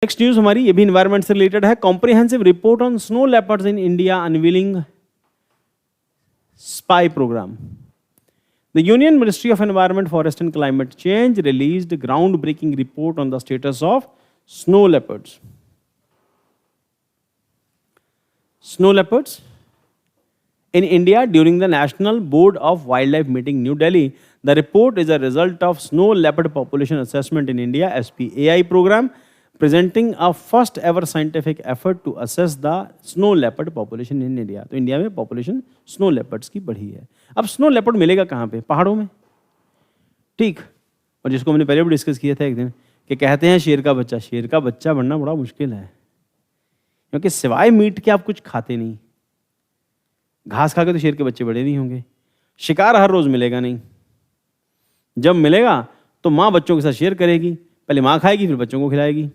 Next news हमारी ये भी इन्वायरमेंट से रिलेटेड है। Comprehensive report on snow leopards in India unveiling SPAI program. The Union Ministry of Environment, Forest and Climate Change released a groundbreaking report on the status of snow leopards. Snow leopards in India during the National Board of Wildlife meeting New Delhi. The report is a result of Snow Leopard Population Assessment in India SPAI program, presenting a first ever scientific effort to assess the snow leopard population in India. तो India में population snow leopards की बढ़ी है। अब snow leopard मिलेगा कहाँ पे? पहाड़ों में, ठीक। और जिसको हमने पहले भी डिस्कस किया था एक दिन कि कहते हैं शेर का बच्चा बनना बड़ा मुश्किल है, क्योंकि सिवाय मीट के आप कुछ खाते नहीं। घास खा के तो शेर के बच्चे बड़े नहीं होंगे। शिकार हर रोज मिलेगा नहीं, जब मिलेगा तो माँ बच्चों के साथ शेयर करेगी। पहले माँ खाएगी फिर बच्चों को खिलाएगी,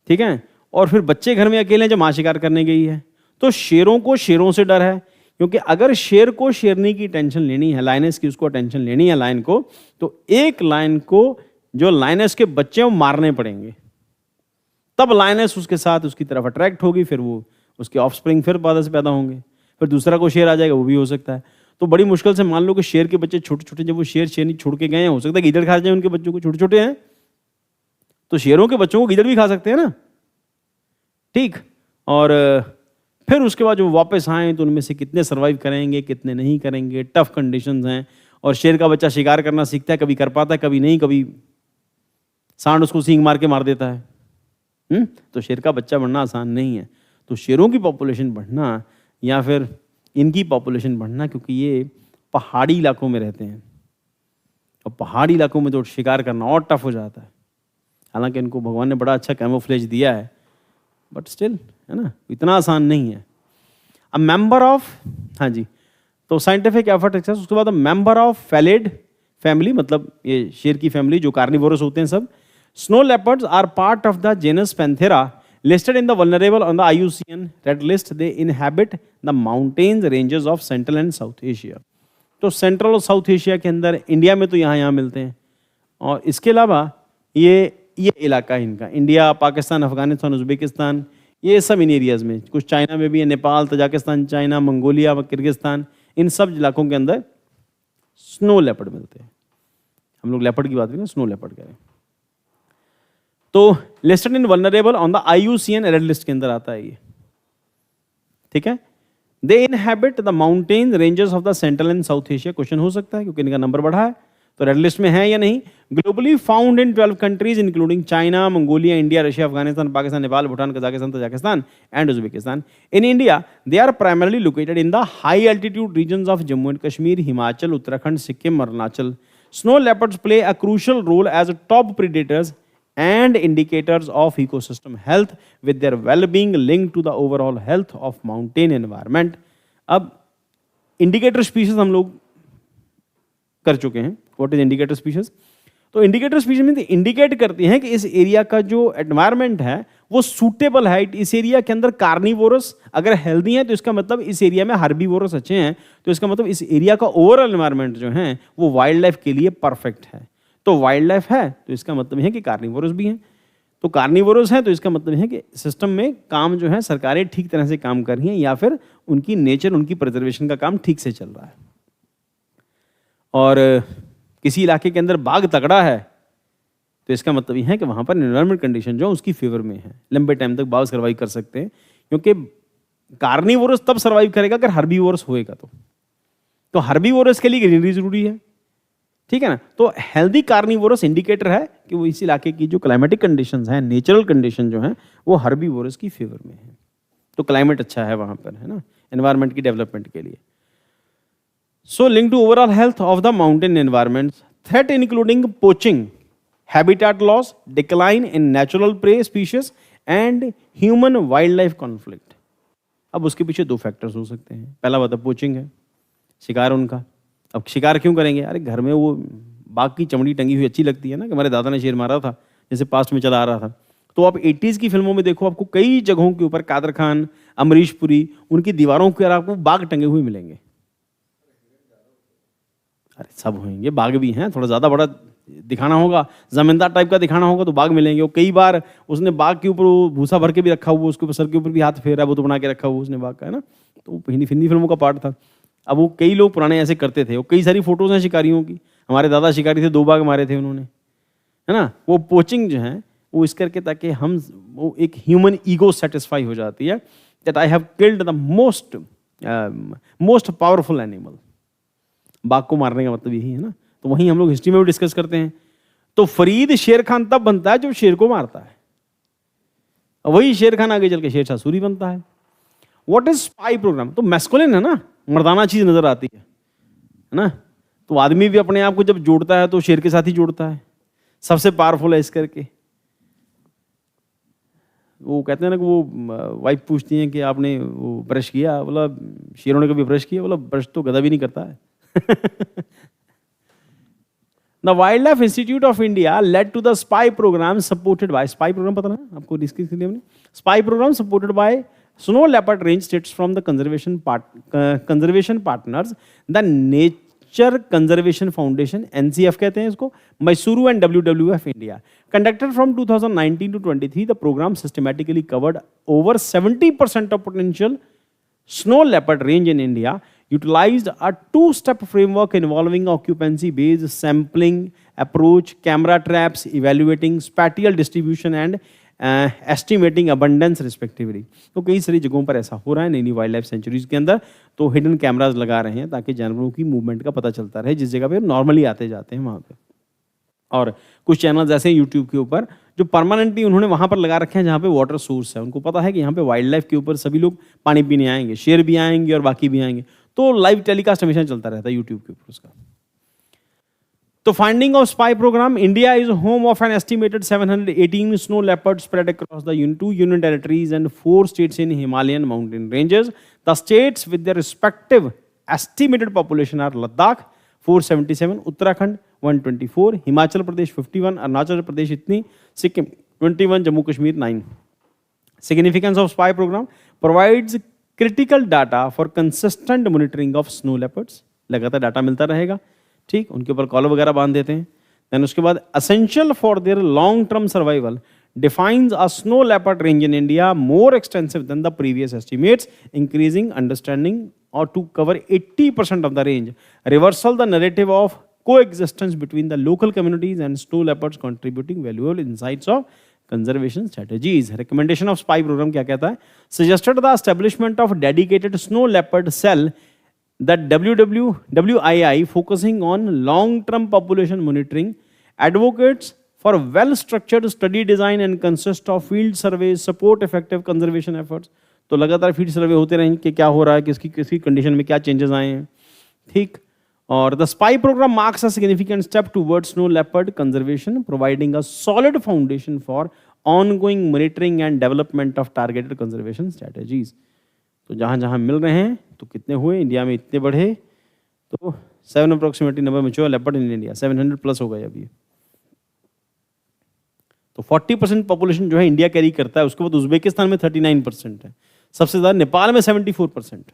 ठीक है। और फिर बच्चे घर में अकेले हैं जब माँ शिकार करने गई है। तो शेरों को शेरों से डर है, क्योंकि अगर शेर को शेरनी की टेंशन लेनी है, लायनेस की उसको टेंशन लेनी है लायन को, तो एक लायन को जो लायनेस के बच्चे हैं वो मारने पड़ेंगे, तब लायनेस उसके साथ उसकी तरफ अट्रैक्ट होगी, फिर वो उसके ऑफस्प्रिंग फिर पैदा होंगे, फिर दूसरा को शेर आ जाएगा, वो भी हो सकता है। तो बड़ी मुश्किल से मान लो कि शेर के बच्चे छोटे छोटे, जब वो शेरनी छोड़ के गए हैं, हो सकता है गीदड़ खा जाए उनके बच्चों को, छोटे छोटे हैं तो शेरों के बच्चों को गीदड़ भी खा सकते हैं ना, ठीक। और फिर उसके बाद जो वापस आए तो उनमें से कितने सर्वाइव करेंगे कितने नहीं करेंगे, टफ कंडीशंस हैं। और शेर का बच्चा शिकार करना सीखता है, कभी कर पाता है कभी नहीं, कभी सांड उसको सींग मार के मार देता है। तो शेर का बच्चा बनना आसान नहीं है। तो शेरों की पॉपुलेशन बढ़ना या फिर इनकी पॉपुलेशन बढ़ना, क्योंकि ये पहाड़ी इलाकों में रहते हैं और पहाड़ी इलाकों में तो शिकार करना और टफ हो जाता है। हालांकि इनको भगवान ने बड़ा अच्छा कैमोफ्लेज दिया है, बट स्टिल, है ना, इतना आसान नहीं है। अ मेंबर ऑफ, हाँ जी, तो साइंटिफिक एफर्ट एक्सेस, उसके बाद मेंबर ऑफ फेलिड फैमिली, मतलब ये शेर की फैमिली जो कार्निवोरस होते हैं सब। Snow leopards are part of the genus Panthera, listed in the vulnerable on the IUCN Red List. They inhabit the mountains ranges of Central and South Asia. तो central और साउथ एशिया के अंदर, India में तो यहाँ मिलते हैं, और इसके अलावा ये इलाका है इनका, इंडिया, पाकिस्तान, अफगानिस्तान, उज्बेकिस्तान, ये सब इन एरियाज में, कुछ चाइना में भी है, Nepal, Tajikistan, China, Mongolia, Kyrgyzstan, इन सब इलाकों के अंदर स्नो लेपर्ड मिलते हैं। हम लोग लेपर्ड की बात करें, स्नो लेपर्ड करें तो listed in vulnerable on the IUCN red list के अंदर आता है ये, ठीक है। They inhabit the mountain ranges of the central and south Asia. Question हो सकता है क्योंकि इनका नंबर बढ़ा है, तो रेड लिस्ट में है या नहीं। Globally found in 12 countries including China, Mongolia, India, Russia, Afghanistan, Pakistan, Nepal, Bhutan, Kazakhstan, Tajikistan and Uzbekistan. In India they are primarily located in the high altitude regions of Jammu and Kashmir, Himachal, Uttarakhand, Sikkim, Arunachal. Snow leopards play a crucial role as top predators and indicators of ecosystem health, with their well-being linked to the overall health of mountain environment. अब indicator species हम लोग कर चुके हैं। What is indicator species? तो indicator species में indicate करती हैं कि इस एरिया का जो एनवायरनमेंट है वो सूटेबल है। इस एरिया के अंदर कार्निवोरस अगर हेल्दी हैं तो इसका मतलब इस एरिया में हर्बीवोरस अच्छे हैं, तो इसका मतलब इस एरिया का ओवरऑल एनवायरनमेंट जो है वो वाइल्ड लाइफ के लिए परफेक्ट है। तो वाइल्ड लाइफ है तो इसका मतलब है कि कार्निवोरस भी हैं। तो कार्निवोरस है तो इसका मतलब है कि सिस्टम में काम जो है सरकारें ठीक तरह से काम कर रही हैं, या फिर उनकी नेचर, उनकी प्रिजर्वेशन का काम ठीक से चल रहा है। और किसी इलाके के अंदर बाघ तगड़ा है तो इसका मतलब यह है कि वहां पर एनवायरमेंट कंडीशन जो उसकी फेवर में है, लंबे टाइम तक बाघ सर्वाइव कर सकते हैं। क्योंकि कार्निवोरस तब सर्वाइव करेगा अगर हर्बीवोरस होएगा। तो हर्बीवोरस के लिए ग्रीनरी जरूरी है, ठीक है ना। तो हेल्दी कार्निवोरस इंडिकेटर है कि वो इस इलाके की जो क्लाइमेटिक कंडीशंस हैं, नेचुरल कंडीशन जो हैं, वो हर्बीवोरस की फेवर में है। तो क्लाइमेट अच्छा है वहां पर, है ना, एनवायरनमेंट की डेवलपमेंट के लिए। So link to overall health of the mountain environment, threat including poaching, habitat loss, decline in natural prey species and human wildlife conflict. अब उसके पीछे दो फैक्टर्स हो सकते हैं। पहला बात पोचिंग है, शिकार उनका। अब शिकार क्यों करेंगे? अरे घर में वो बाघ की चमड़ी टंगी हुई अच्छी लगती है ना, कि हमारे दादा ने शेर मारा था, जैसे पास्ट में चला आ रहा था। तो आप 80s की फिल्मों में देखो, आपको कई जगहों के ऊपर कादर खान, अमरीश पुरी, उनकी दीवारों के ऊपर आपको बाघ टंगे हुए मिलेंगे। अरे सब होंगे, बाघ भी हैं, थोड़ा ज़्यादा बड़ा दिखाना होगा, जमींदार टाइप का दिखाना होगा तो बाघ मिलेंगे। और कई बार उसने बाघ के ऊपर वो भूसा भर के भी रखा हुआ, उसके ऊपर सर के ऊपर भी हाथ फेर रहा है, वो तो बना के रखा हुआ उसने बाघ का, है ना। तो हिंदी फिल्मों का पार्ट था। अब वो कई लोग पुराने ऐसे करते थे, और कई सारी फोटोज हैं शिकारियों की। हमारे दादा शिकारी थे, 2 बाघ मारे थे उन्होंने, है ना। वो पोचिंग जो है वो इस करके ताकि हम वो एक ह्यूमन ईगो सेटिस्फाई हो जाती है that I have killed the most powerful animal. बाघ को मारने का मतलब यही है ना। तो वहीं हम लोग हिस्ट्री में भी डिस्कस करते हैं। तो फरीद शेर खान तब बनता है जब शेर को मारता है, वही शेर खान आगे चल के शेरशाह सूरी बनता है। What is SPAI program? तो मैस्कुलिन है ना, मर्दाना चीज नजर आती है ना। तो आदमी भी अपने आप को जब जोड़ता है तो शेर के साथ ही जोड़ता है, सबसे पावरफुल है इस करके। वो कहते हैं ना कि वो वाइफ पूछती है कि आपने वो ब्रश किया, बोला शेरों ने कभी ब्रश किया, बोला ब्रश तो गधा भी नहीं करता है। The Wildlife Institute of India led to the spy program supported by spy program, पता ना आपको, डिस्कस किया हमने। spy program supported by snow leopard range states from the conservation partners, the Nature Conservation Foundation, NCF कहते हैं इसको, Mysuru and WWF India. Conducted from 2019 to 23, the program systematically covered over 70% of potential snow leopard range in India, utilized a 2-step framework involving occupancy-based sampling approach, camera traps, evaluating spatial distribution and estimating abundance respectively. तो कई सारी जगहों पर ऐसा हो रहा है नई नई वाइल्ड लाइफ सेंचुरीज के अंदर। तो हिडन कैमराज लगा रहे हैं ताकि जानवरों की मूवमेंट का पता चलता रहे, जिस जगह पे नॉर्मली आते जाते हैं वहाँ पे। और कुछ चैनल्स ऐसे हैं यूट्यूब के ऊपर जो परमानेंटली उन्होंने वहाँ पर लगा रखे हैं जहाँ पे वाटर सोर्स है। उनको पता है कि यहाँ पे वाइल्ड लाइफ के ऊपर सभी लोग पानी पीने आएंगे, शेर भी आएंगे और बाकी भी आएंगे। तो लाइव टेलीकास्ट हमेशा चलता रहता है यूट्यूब के ऊपर उसका। तो finding of SPAI program, India is home of an estimated 718 snow leopard spread across the 2 union territories and 4 states in Himalayan mountain ranges. The states with their respective estimated population are Ladakh 477, Uttarakhand 124, Himachal Pradesh 51, Arunachal Pradesh इतनी, Sikkim 21, Jammu Kashmir 9। Significance of SPAI program provides critical data for consistent monitoring of snow leopards. लगातार data मिलता रहेगा, ठीक, उनके ऊपर collar वगैरह बांध देते हैं। देन उसके बाद essential for their long term survival defines a snow leopard range in India more extensive than the previous estimates, increasing understanding or to cover 80% of the range. Reversal the narrative of coexistence between the local communities and snow leopards, contributing valuable insights of conservation strategies. Recommendation of spy program क्या कहता है? Suggested the establishment of dedicated snow leopard cell that WII focusing on long-term population monitoring, advocates for well-structured study design and consist of field surveys, support effective conservation efforts. तो लगातार field survey होते रहेंगे कि क्या हो रहा है, किसकी कंडीशन में क्या चेंजेस आए हैं, ठीक। और the SPAI program marks a significant step towards snow leopard conservation, providing a solid foundation for ongoing monitoring and development of targeted conservation strategies. तो जहाँ जहाँ मिल रहे हैं तो कितने हुए, इंडिया में इतने बढ़े, तो 7 approximately number mature leopard in India 700 plus हो गए अभी। तो 40% पॉपुलेशन जो है इंडिया कैरी करता है, उसके बाद उज्बेकिस्तान में 39% है, सबसे ज्यादा नेपाल में 74% है।